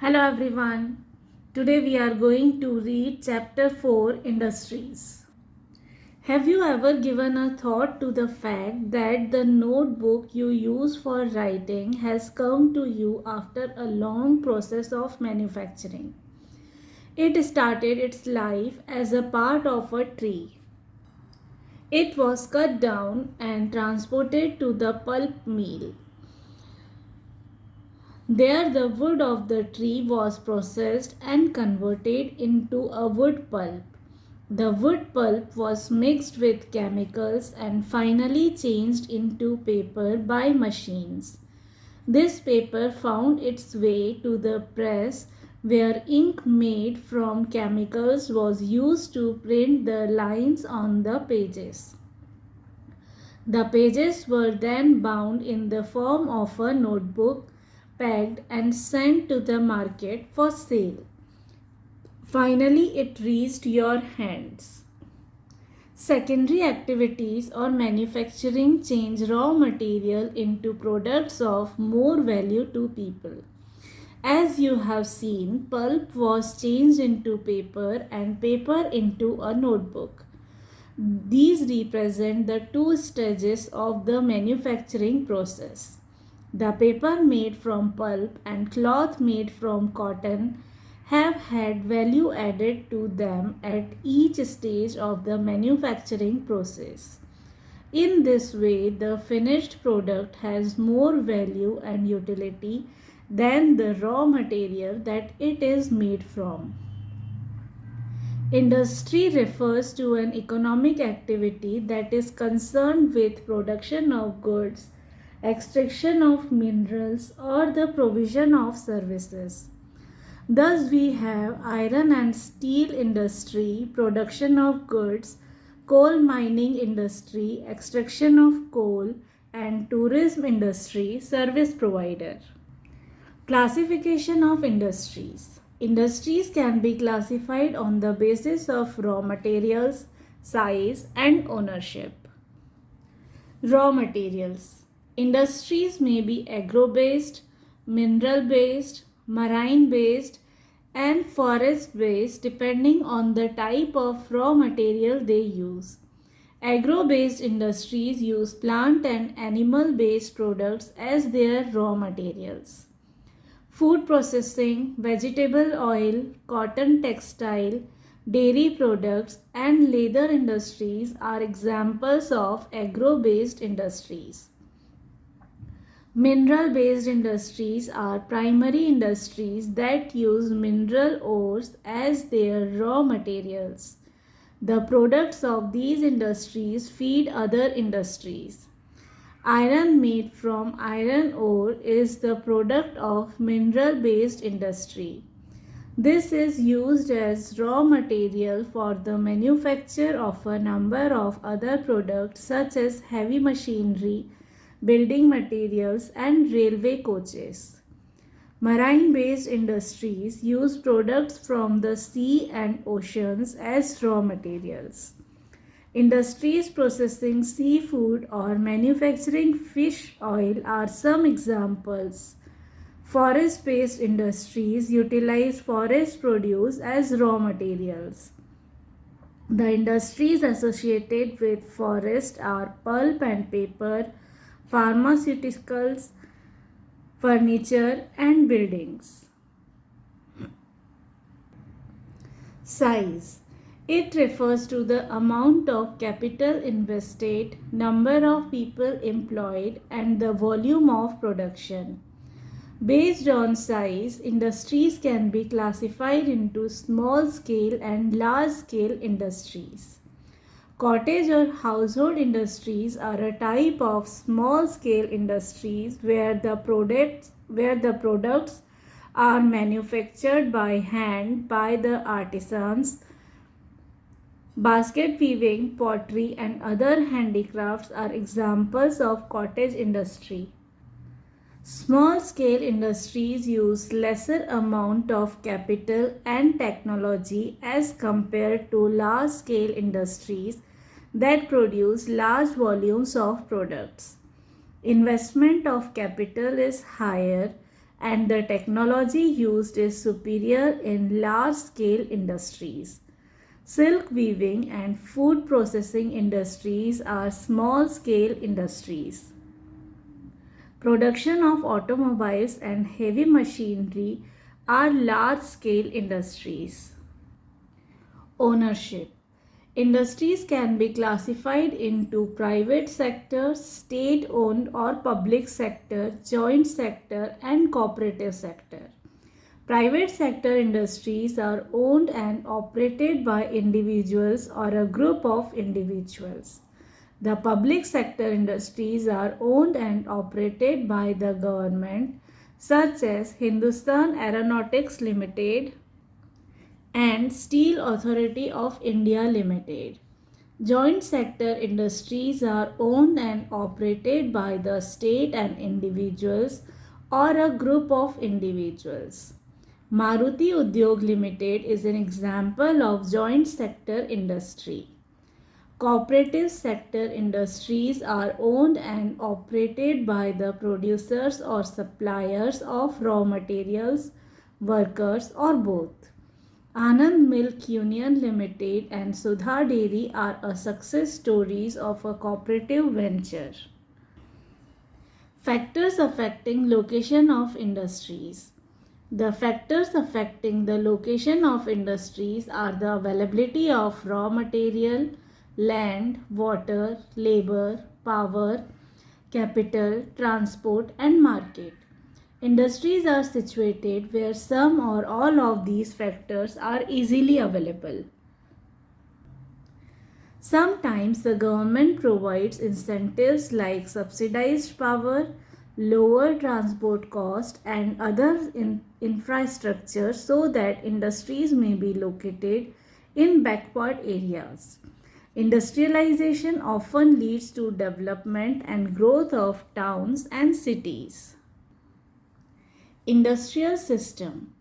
Hello everyone. Today we are going to read chapter 4 Industries. Have you ever given a thought to the fact that the notebook you use for writing has come to you after a long process of manufacturing? It started its life as a part of a tree. It was cut down and transported to the pulp mill. There, the wood of the tree was processed and converted into a wood pulp. The wood pulp was mixed with chemicals and finally changed into paper by machines. This paper found its way to the press where ink made from chemicals was used to print the lines on the pages. The pages were then bound in the form of a notebook, packed and sent to the market for sale. Finally, it reached your hands. Secondary activities or manufacturing change raw material into products of more value to people. As you have seen, pulp was changed into paper and paper into a notebook. These represent the two stages of the manufacturing process. The paper made from pulp and cloth made from cotton have had value added to them at each stage of the manufacturing process. In this way, the finished product has more value and utility than the raw material that it is made from. Industry refers to an economic activity that is concerned with production of goods, extraction of minerals, or the provision of services. Thus, we have iron and steel industry, production of goods, coal mining industry, extraction of coal, and tourism industry, service provider. Classification of industries. Industries can be classified on the basis of raw materials, size, and ownership. Raw materials. Industries may be agro-based, mineral-based, marine-based, and forest-based depending on the type of raw material they use. Agro-based industries use plant and animal-based products as their raw materials. Food processing, vegetable oil, cotton textile, dairy products, and leather industries are examples of agro-based industries. Mineral-based industries are primary industries that use mineral ores as their raw materials. The products of these industries feed other industries. Iron made from iron ore is the product of mineral-based industry. This is used as raw material for the manufacture of a number of other products such as heavy machinery, building materials, and railway coaches. Marine-based industries use products from the sea and oceans as raw materials. Industries processing seafood or manufacturing fish oil are some examples. Forest-based industries utilize forest produce as raw materials. The industries associated with forest are pulp and paper, pharmaceuticals, furniture, and buildings. Size. It refers to the amount of capital invested, number of people employed, and the volume of production. Based on size, industries can be classified into small scale and large scale industries. Cottage or household industries are a type of small scale industries where the products are manufactured by hand by the artisans. Basket weaving, pottery, and other handicrafts are examples of cottage industry. Small scale industries use lesser amount of capital and technology as compared to large scale industries that produce large volumes of products. Investment of capital is higher and the technology used is superior in large-scale industries. Silk weaving and food processing industries are small-scale industries. Production of automobiles and heavy machinery are large-scale industries. Ownership. Industries can be classified into private sector, state-owned or public sector, joint sector, and cooperative sector. Private sector industries are owned and operated by individuals or a group of individuals. The public sector industries are owned and operated by the government, such as Hindustan Aeronautics Limited and Steel Authority of India Limited. Joint sector industries are owned and operated by the state and individuals or a group of individuals. Maruti Udyog Limited is an example of joint sector industry. Cooperative sector industries are owned and operated by the producers or suppliers of raw materials, workers, or both. Anand Milk Union Limited and Sudha Dairy are a success stories of a cooperative venture. Factors affecting location of industries. The factors affecting the location of industries are the availability of raw material, land, water, labor, power, capital, transport, and market. Industries are situated where some or all of these factors are easily available. Sometimes the government provides incentives like subsidized power, lower transport cost, and other infrastructure so that industries may be located in backward areas. Industrialization often leads to development and growth of towns and cities. Industrial system.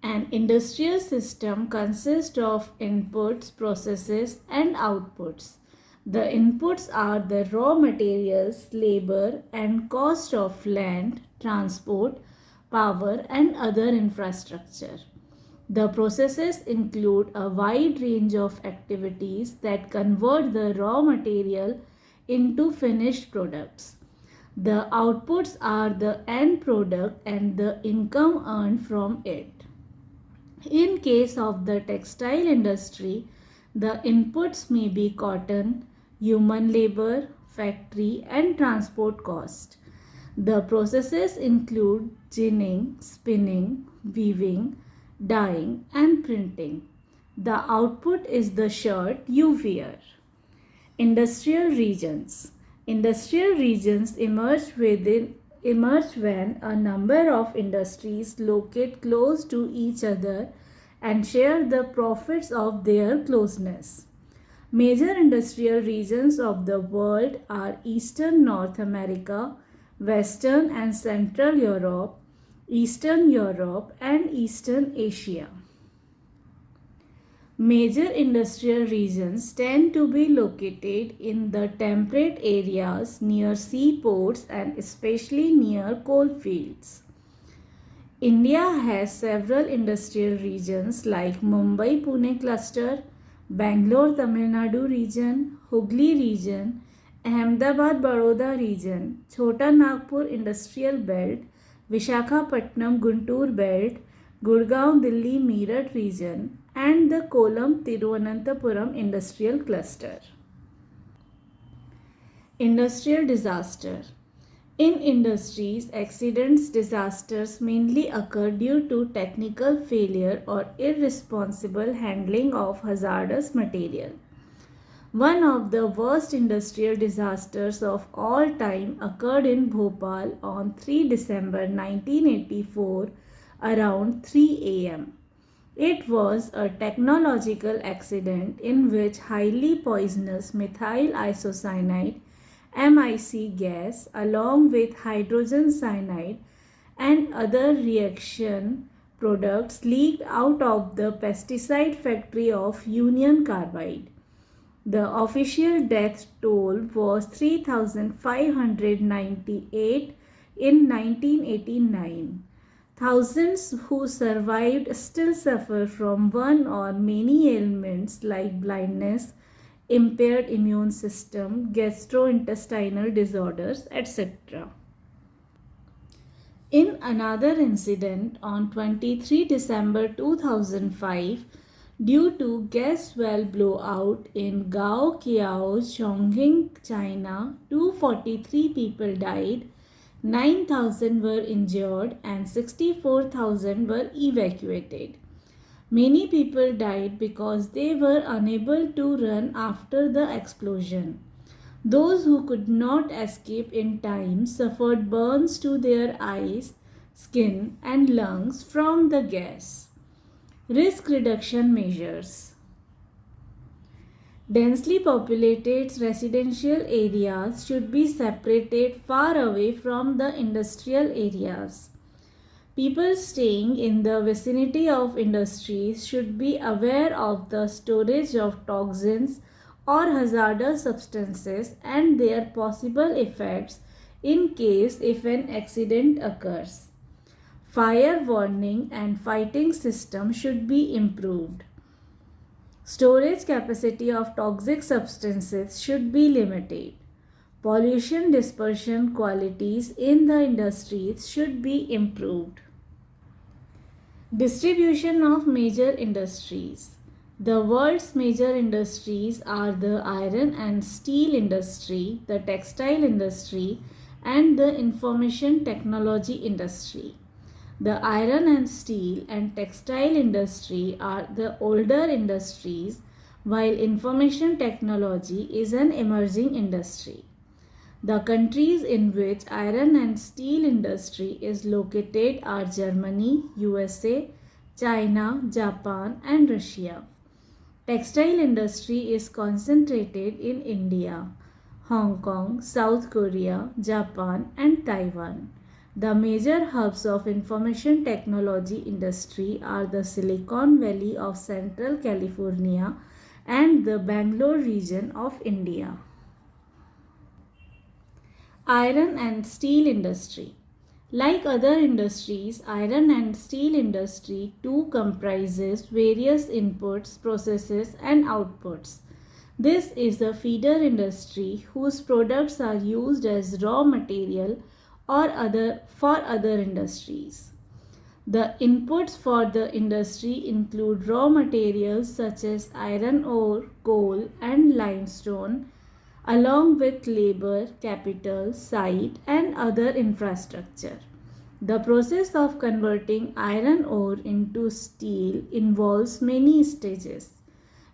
An industrial system consists of inputs, processes, and outputs. The inputs are the raw materials, labor, and cost of land, transport, power, and other infrastructure. The processes include a wide range of activities that convert the raw material into finished products. The outputs are the end product and the income earned from it. In case of the textile industry, the inputs may be cotton, human labor, factory, and transport cost. The processes include ginning, spinning, weaving, dyeing, and printing. The output is the shirt you wear. Industrial regions. Industrial regions emerge when a number of industries locate close to each other and share the profits of their closeness. Major industrial regions of the world are Eastern North America, Western and Central Europe, Eastern Europe, and Eastern Asia. Major industrial regions tend to be located in the temperate areas near seaports and especially near coal fields. India has several industrial regions like Mumbai-Pune cluster, Bangalore-Tamil Nadu region, Hooghly region, Ahmedabad-Baroda region, Chota Nagpur industrial belt, Visakhapatnam-Guntur belt, Gurgaon-Delhi-Meerut region, and the Kollam-Tiruvananthapuram industrial cluster. Industrial disaster. In industries, accidents, disasters mainly occur due to technical failure or irresponsible handling of hazardous material. One of the worst industrial disasters of all time occurred in Bhopal on 3 December 1984 around 3 am. It was a technological accident in which highly poisonous methyl isocyanide MIC gas along with hydrogen cyanide and other reaction products leaked out of the pesticide factory of Union Carbide. The official death toll was 3,598 in 1989. Thousands who survived still suffer from one or many ailments like blindness, impaired immune system, gastrointestinal disorders, etc. In another incident on 23 December 2005, due to gas well blowout in Gao Kiao, Chongqing, China, 243 people died, 9,000 were injured, and 64,000 were evacuated. Many people died because they were unable to run after the explosion. Those who could not escape in time suffered burns to their eyes, skin, and lungs from the gas. Risk reduction measures. Densely populated residential areas should be separated far away from the industrial areas. People staying in the vicinity of industries should be aware of the storage of toxins or hazardous substances and their possible effects in case if an accident occurs. Fire warning and fighting system should be improved. Storage capacity of toxic substances should be limited. Pollution dispersion qualities in the industries should be improved. Distribution of major industries. The world's major industries are the iron and steel industry, the textile industry, and the information technology industry. The iron and steel and textile industry are the older industries, while information technology is an emerging industry. The countries in which iron and steel industry is located are Germany, USA, China, Japan, and Russia. Textile industry is concentrated in India, Hong Kong, South Korea, Japan, and Taiwan. The major hubs of information technology industry are the Silicon Valley of Central California and the Bangalore region of India. Iron and steel industry. Like other industries, iron and steel industry too comprises various inputs, processes, and outputs. This is a feeder industry whose products are used as raw material for other industries. The inputs for the industry include raw materials such as iron ore, coal, and limestone, along with labor, capital, site, and other infrastructure. The process of converting iron ore into steel involves many stages.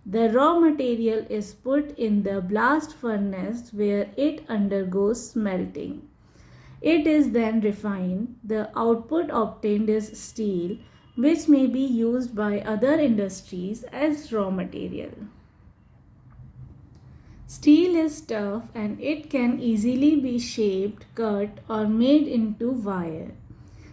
The raw material is put in the blast furnace where it undergoes smelting. It is then refined. The output obtained is steel, which may be used by other industries as raw material. Steel is tough and it can easily be shaped, cut, or made into wire.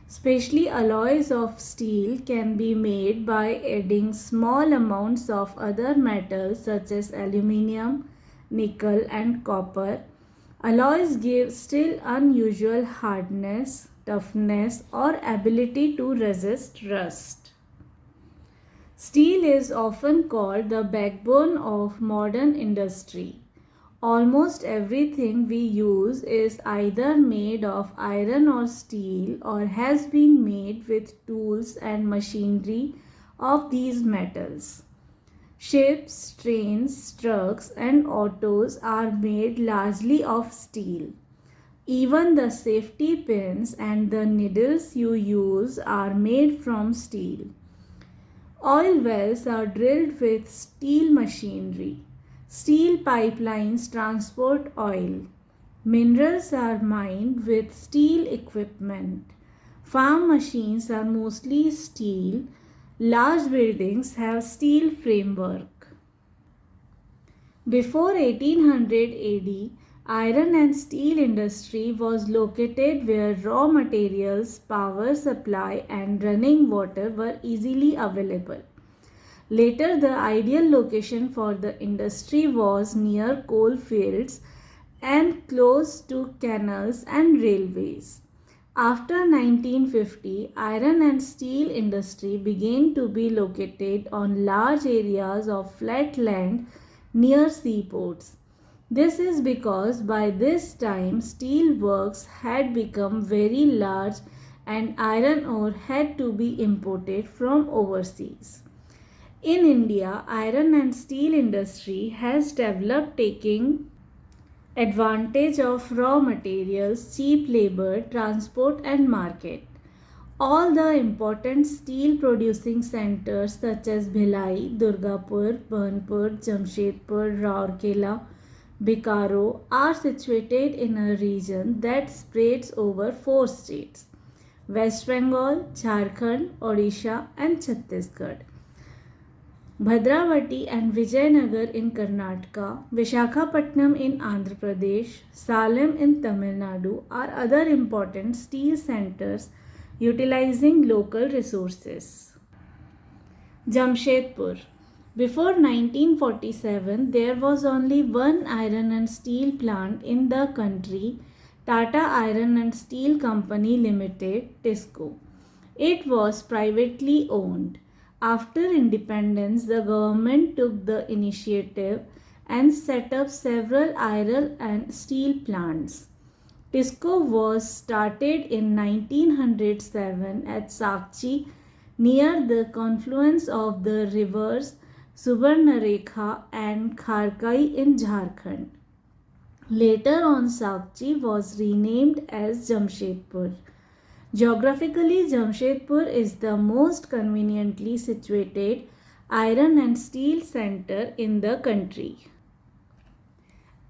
Specially alloys of steel can be made by adding small amounts of other metals such as aluminium, nickel, and copper. Alloys give steel unusual hardness, toughness, or ability to resist rust. Steel is often called the backbone of modern industry. Almost everything we use is either made of iron or steel or has been made with tools and machinery of these metals. Ships, trains, trucks, and autos are made largely of steel. Even the safety pins and the needles you use are made from steel. Oil wells are drilled with steel machinery. Steel pipelines transport oil. Minerals are mined with steel equipment. Farm machines are mostly steel. Large buildings have steel framework. Before 1800 AD, iron and steel industry was located where raw materials, power supply, and running water were easily available. Later, the ideal location for the industry was near coal fields and close to canals and railways. After 1950, iron and steel industry began to be located on large areas of flat land near seaports. This is because by this time steel works had become very large and iron ore had to be imported from overseas. In India, iron and steel industry has developed taking advantage of raw materials, cheap labor, transport and market. All the important steel producing centers such as Bhilai, Durgapur, Burnpur, Jamshedpur, Rourkela, Bikaro are situated in a region that spreads over four states: West Bengal, Jharkhand, Odisha and Chhattisgarh. Bhadravati and Vijayanagar in Karnataka, Vishakhapatnam in Andhra Pradesh, Salem in Tamil Nadu are other important steel centers utilizing local resources. Jamshedpur. Before 1947, there was only one iron and steel plant in the country, Tata Iron and Steel Company Limited, TISCO. It was privately owned. After independence, the government took the initiative and set up several iron and steel plants. TISCO was started in 1907 at Sakchi near the confluence of the rivers Subarnarekha and Kharkai in Jharkhand. Later on, Sakchi was renamed as Jamshedpur. Geographically, Jamshedpur is the most conveniently situated iron and steel center in the country.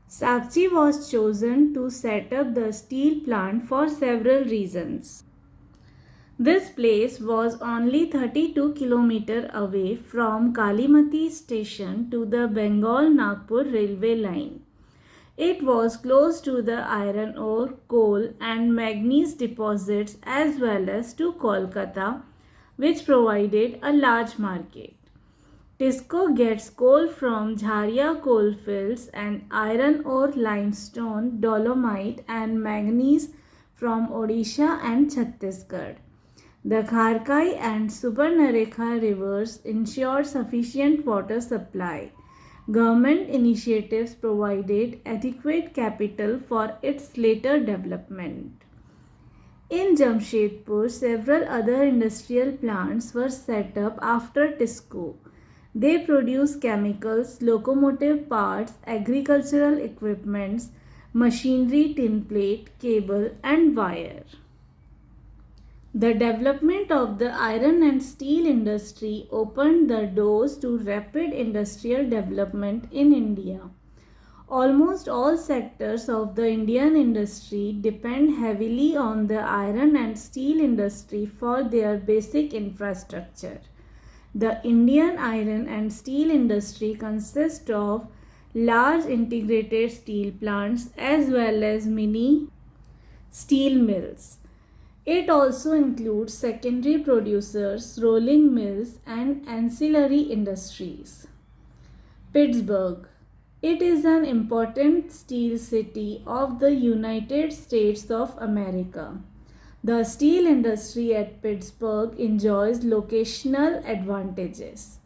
Sakchi was chosen to set up the steel plant for several reasons. This place was only 32 km away from Kalimati station to the Bengal-Nagpur railway line. It was close to the iron ore, coal and manganese deposits as well as to Kolkata, which provided a large market. TISCO gets coal from Jharia coalfields and iron ore, limestone, dolomite and manganese from Odisha and Chhattisgarh. The Kharkai and Subarnarekha rivers ensure sufficient water supply. Government initiatives provided adequate capital for its later development. In Jamshedpur, several other industrial plants were set up after TISCO. They produce chemicals, locomotive parts, agricultural equipments, machinery, tin plate, cable and wire. The development of the iron and steel industry opened the doors to rapid industrial development in India. Almost all sectors of the Indian industry depend heavily on the iron and steel industry for their basic infrastructure. The Indian iron and steel industry consists of large integrated steel plants as well as mini steel mills. It also includes secondary producers, rolling mills, and ancillary industries. Pittsburgh. It is an important steel city of the United States of America. The steel industry at Pittsburgh enjoys locational advantages.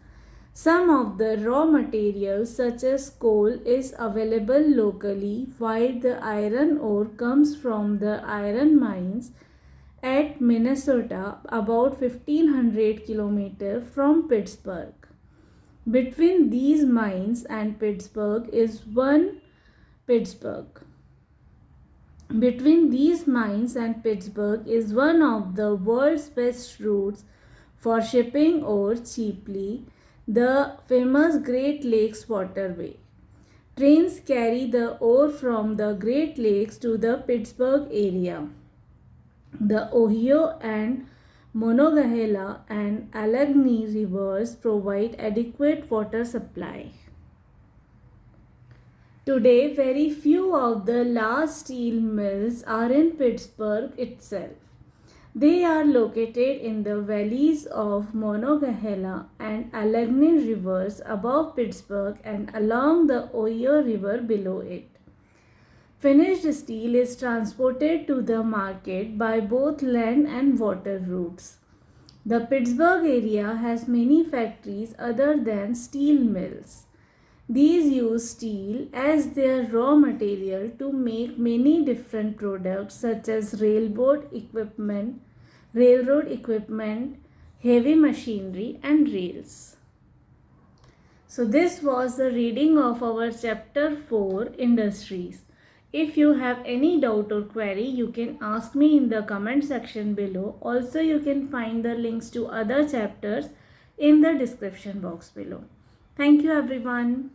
Some of the raw materials such as coal is available locally while the iron ore comes from the iron mines at Minnesota, about 1500 km from Pittsburgh. Between these mines and Pittsburgh is one Pittsburgh. Between these mines and Pittsburgh is one of the world's best routes for shipping ore cheaply, the famous Great Lakes Waterway. Trains carry the ore from the Great Lakes to the Pittsburgh area. The Ohio and Monongahela and Allegheny rivers provide adequate water supply. Today, very few of the large steel mills are in Pittsburgh itself. They are located in the valleys of Monongahela and Allegheny rivers above Pittsburgh and along the Ohio River below it. Finished steel is transported to the market by both land and water routes. The Pittsburgh area has many factories other than steel mills. These use steel as their raw material to make many different products such as railroad equipment, heavy machinery and rails. So this was the reading of our chapter 4 Industries. If you have any doubt or query, you can ask me in the comment section below. Also, you can find the links to other chapters in the description box below. Thank you everyone.